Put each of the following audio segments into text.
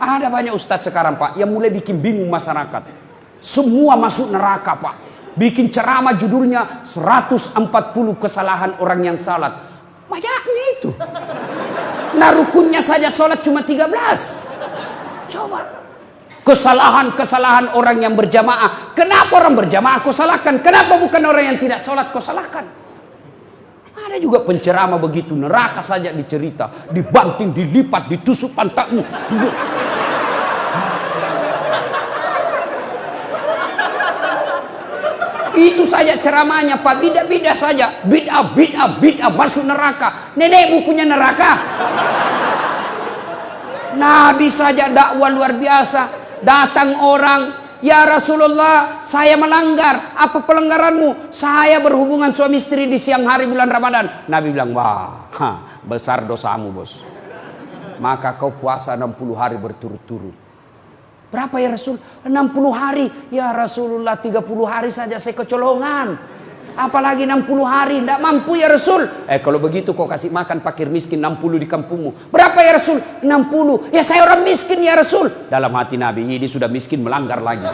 Ada banyak ustadz sekarang Pak yang mulai bikin bingung masyarakat. Semua masuk neraka Pak. Bikin ceramah judulnya 140 kesalahan orang yang salat. Banyaknya itu. Nah rukunnya saja sholat cuma 13. Coba. Kesalahan-kesalahan orang yang berjamaah. Kenapa orang berjamaah kau salahkan? Kenapa bukan orang yang tidak sholat kau salahkan? Ada juga penceramah begitu. Neraka saja dicerita. Dibanting, dilipat, ditusuk pantatmu. Itu saja ceramahnya Pak. Bid'ah saja. Bid'ah masuk neraka. Nenek bukunya neraka. Nabi saja dakwah luar biasa. Datang orang, ya Rasulullah, saya melanggar. Apa pelanggaranmu? Saya berhubungan suami istri di siang hari bulan Ramadan. Nabi bilang, wah, besar dosamu bos. Maka kau puasa 60 hari berturut-turut. Berapa ya Rasul? 60 hari. Ya Rasulullah 30 hari saja saya kecolongan. Apalagi 60 hari. Tidak mampu ya Rasul. Kalau begitu kau kasih makan fakir miskin 60 di kampungmu. Berapa ya Rasul? 60. Ya saya orang miskin ya Rasul. Dalam hati Nabi, ini sudah miskin melanggar lagi.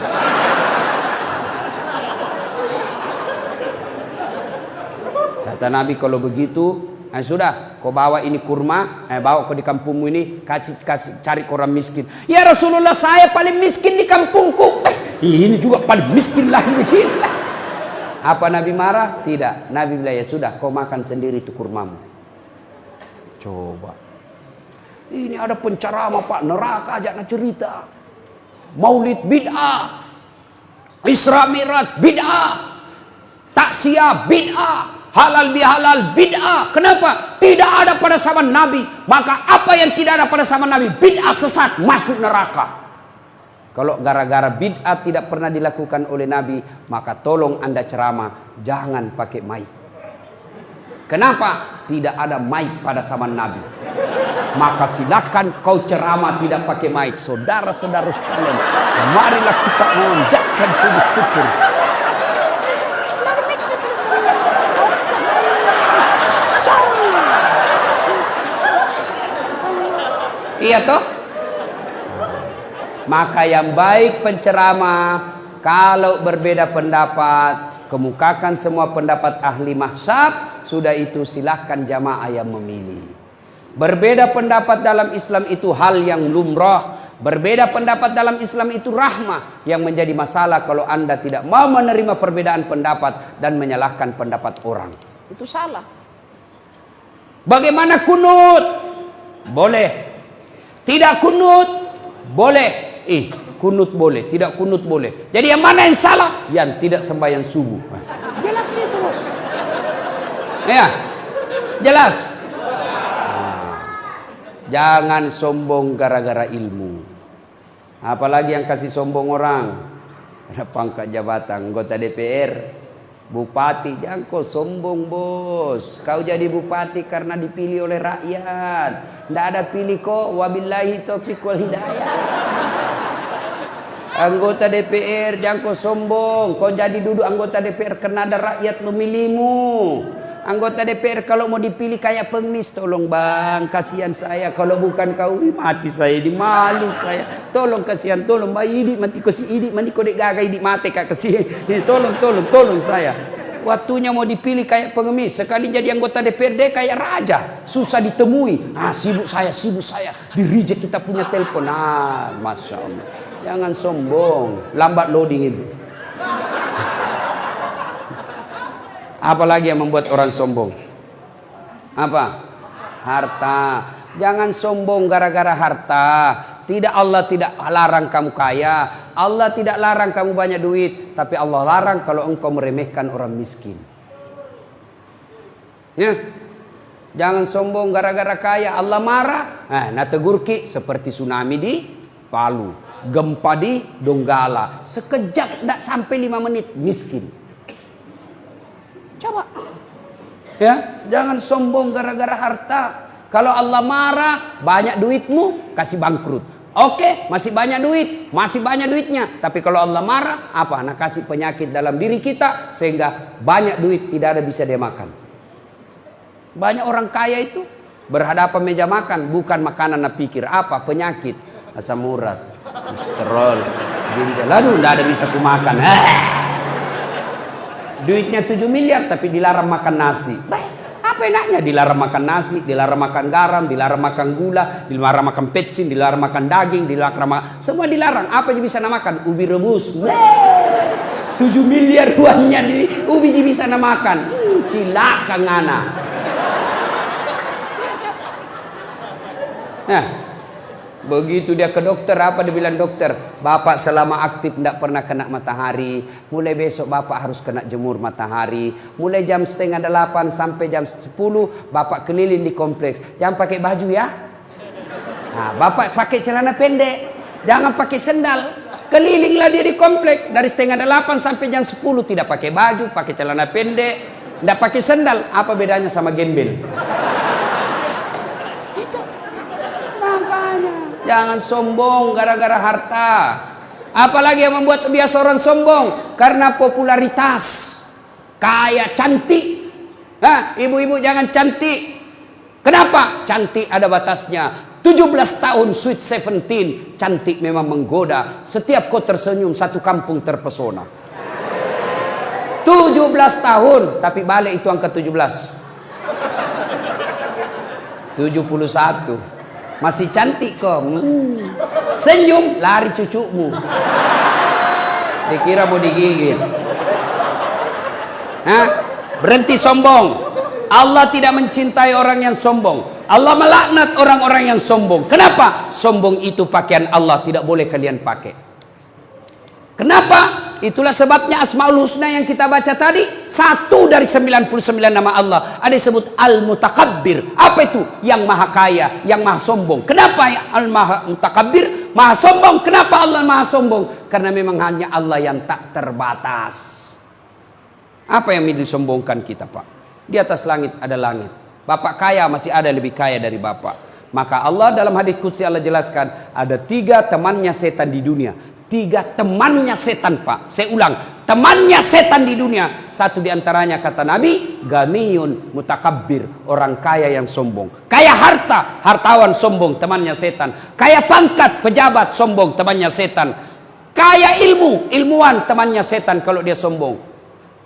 Kata Nabi kalau begitu, sudah, kau bawa ini kurma, bawa kau di kampungmu ini, kasih cari orang miskin. Ya Rasulullah, saya paling miskin di kampungku. Ini juga paling miskin lagi begini. Apa Nabi marah? Tidak. Nabi bilang, ya sudah, kau makan sendiri itu kurmamu. Coba. Ini ada penceramah Pak, neraka aja nak cerita. Maulid bid'ah, Isra Mi'raj bid'ah, taksiyah bid'ah, halal bihalal bid'ah. Kenapa? Tidak ada pada zaman Nabi. Maka apa yang tidak ada pada zaman Nabi, bid'ah sesat, masuk neraka. Kalau gara-gara bid'ah tidak pernah dilakukan oleh Nabi, maka tolong Anda ceramah jangan pakai mic. Kenapa? Tidak ada mic pada zaman Nabi. Maka silakan kau ceramah tidak pakai mic. Saudara-saudara sekalian, marilah kita mengucapkan puji syukur. Iya toh? Maka yang baik penceramah, kalau berbeda pendapat, kemukakan semua pendapat ahli mazhab, sudah itu silahkan jamaah yang memilih. Berbeda pendapat dalam Islam itu hal yang lumrah. Berbeda pendapat dalam Islam itu rahmah. Yang menjadi masalah kalau Anda tidak mau menerima perbedaan pendapat dan menyalahkan pendapat orang. Itu salah. Bagaimana kunut? Boleh. Tidak kunut? Boleh. Kunut boleh, tidak kunut boleh. Jadi yang mana yang salah? Yang tidak sembahyang subuh. Jelas itu bos. Ya, jelas. Jangan sombong gara-gara ilmu. Apalagi yang kasih sombong orang. Ada pangkat jabatan, anggota DPR, bupati. Jangan kau sombong bos. Kau jadi bupati karena dipilih oleh rakyat. Tidak ada pilih kok. Wabillahi taufiq wal hidayah. Anggota DPR, jangan kau sombong. Kau jadi duduk anggota DPR karena ada rakyat memilihmu. Anggota DPR kalau mau dipilih kayak pengemis, tolong bang, kasihan saya. Kalau bukan kau, mati saya, di malu saya. Tolong kasihan, tolong bang, idik mati kau si idik, mandi kau dek gagai idik mati kak kasihan. Tolong saya. Waktunya mau dipilih kayak pengemis, sekali jadi anggota DPRD kayak raja, susah ditemui. Sibuk saya, di reject kita punya telepon. Masya Allah. Jangan sombong, lambat loading itu. Apalagi yang membuat orang sombong? Apa? Harta. Jangan sombong gara-gara harta. Tidak, Allah tidak larang kamu kaya. Allah tidak larang kamu banyak duit. Tapi Allah larang kalau engkau meremehkan orang miskin. Ya. Jangan sombong gara-gara kaya. Allah marah. Nah tegur ki seperti tsunami di Palu. Gempa di Donggala. Sekejap tidak sampai 5 menit miskin. Coba. Ya, jangan sombong gara-gara harta. Kalau Allah marah, banyak duitmu, kasih bangkrut. Oke, masih banyak duit, masih banyak duitnya. Tapi kalau Allah marah, apa? Nah, kasih penyakit dalam diri kita sehingga banyak duit tidak ada bisa dia makan. Banyak orang kaya itu berhadapan meja makan, bukan makanan, nah pikir apa? Penyakit. asam urat, kolesterol, ginjal. Aduh, nggak ada bisa kumakan. Duitnya 7 miliar tapi dilarang makan nasi. Apa enaknya dilarang makan nasi, dilarang makan garam, dilarang makan gula, dilarang makan petsin, dilarang makan daging, dilarang makan, semua dilarang. Apa yang bisa makan? Ubi rebus. 7 miliar uangnya di ubi bisa makan. Cilaka ngana. Nah, begitu dia ke dokter, apa dia bilang dokter? Bapak selama aktif tidak pernah kena matahari. Mulai besok bapak harus kena jemur matahari. Mulai jam 7:30 sampai jam 10 bapak keliling di kompleks. Jangan pakai baju ya. Nah, bapak pakai celana pendek. Jangan pakai sendal. Kelilinglah dia di kompleks dari 7:30 sampai jam 10 tidak pakai baju, pakai celana pendek, tidak pakai sendal. Apa bedanya sama gembel? Itu makanya jangan sombong gara-gara harta. Apalagi yang membuat biasa orang sombong karena popularitas, kaya, cantik. Nah, ibu-ibu jangan cantik. Kenapa? Cantik ada batasnya. 17 tahun sweet 17, cantik memang menggoda. Setiap kau tersenyum satu kampung terpesona. 17 tahun, tapi balik itu angka 17. 71. Masih cantik kok. Senyum lari cucumu. Dikira mau digigit. Hah? Berhenti sombong. Allah tidak mencintai orang yang sombong. Allah melaknat orang-orang yang sombong. Kenapa? Sombong itu pakaian Allah, tidak boleh kalian pakai. Kenapa? Itulah sebabnya Asmaul Husna yang kita baca tadi, satu dari 99 nama Allah ada disebut Al-Mutakabbir. Apa itu? Yang maha kaya, yang maha sombong. Kenapa Al-Mutakabbir? Maha sombong. Kenapa Allah maha sombong? Karena memang hanya Allah yang tak terbatas. Apa yang disombongkan kita, Pak? Di atas langit ada langit. Bapak kaya, masih ada lebih kaya dari bapak. Maka Allah dalam hadis qudsi Allah jelaskan, ada 3 temannya setan di dunia. 3 temannya setan, Pak. Saya ulang, temannya setan di dunia. Satu diantaranya kata Nabi, ganiyun mutakabbir, orang kaya yang sombong. Kaya harta, hartawan sombong, temannya setan. Kaya pangkat, pejabat sombong, temannya setan. Kaya ilmu, ilmuwan, temannya setan kalau dia sombong.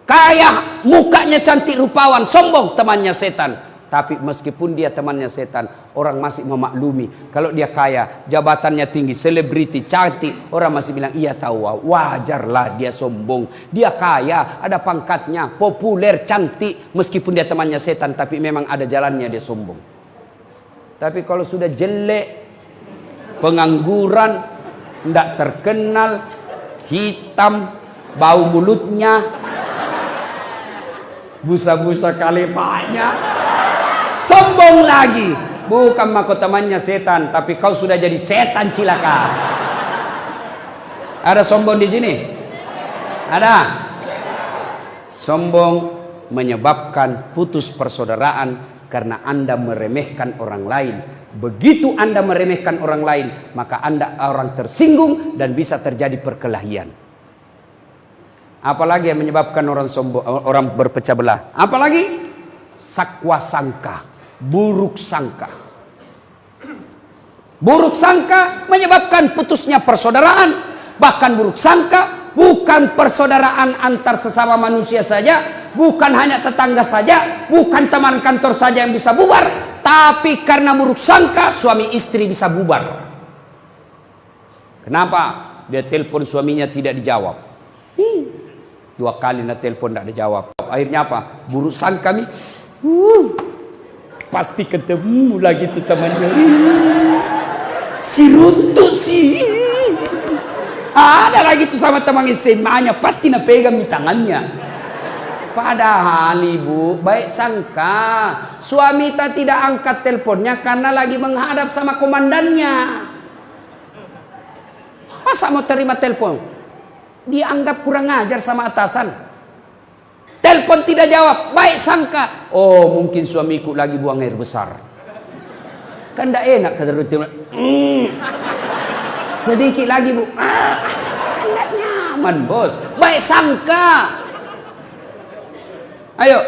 Kaya mukanya cantik rupawan, sombong, temannya setan. Tapi meskipun dia temannya setan, orang masih memaklumi. Kalau dia kaya, jabatannya tinggi, selebriti, cantik, orang masih bilang, iya tahu, wajarlah dia sombong. Dia kaya, ada pangkatnya, populer, cantik. Meskipun dia temannya setan, tapi memang ada jalannya dia sombong. Tapi kalau sudah jelek, pengangguran, tidak terkenal, hitam, bau mulutnya, busa-busa kalepanya, sombong lagi. Bukan mahkotamannya setan, tapi kau sudah jadi setan cilaka. Ada sombong di sini? Ada. Sombong menyebabkan putus persaudaraan karena Anda meremehkan orang lain. Begitu Anda meremehkan orang lain, maka Anda orang tersinggung dan bisa terjadi perkelahian. Apalagi yang menyebabkan orang sombong, orang berpecah belah? Apalagi sakwa sangka, buruk sangka. Buruk sangka menyebabkan putusnya persaudaraan. Bahkan buruk sangka bukan persaudaraan antar sesama manusia saja, bukan hanya tetangga saja, bukan teman kantor saja yang bisa bubar, tapi karena buruk sangka suami istri bisa bubar. Kenapa? Dia telepon suaminya tidak dijawab. 2 kali nak telepon tidak dijawab. Akhirnya apa? Buruk sangka nih. Pasti ketemu lagi tuh temannya. Si runtut sih. Ada lagi tuh sama teman SMA-nya, pasti nak pegang di tangannya. Padahal ibu baik sangka, suami tak tidak angkat teleponnya karena lagi menghadap sama komandannya. Masa mau terima telepon? Dianggap kurang ajar sama atasan. Telepon tidak jawab, baik sangka, oh mungkin suamiku lagi buang air besar. Kan tidak enak kata rutin. Sedikit lagi bu, kan tidak nyaman bos. Baik sangka. Ayo,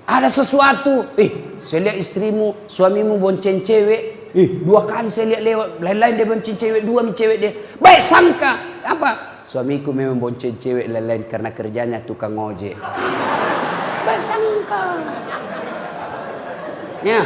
ada sesuatu. Saya lihat istrimu, suamimu bonceng cewek. Dua kali saya lihat lewat, lain-lain dia bonceng cewek, dua cewek dia. Baik sangka, apa? Suamiku memang bonceng cewek lain-lain karena kerjanya tukang ojek. Baik sangka. Ya,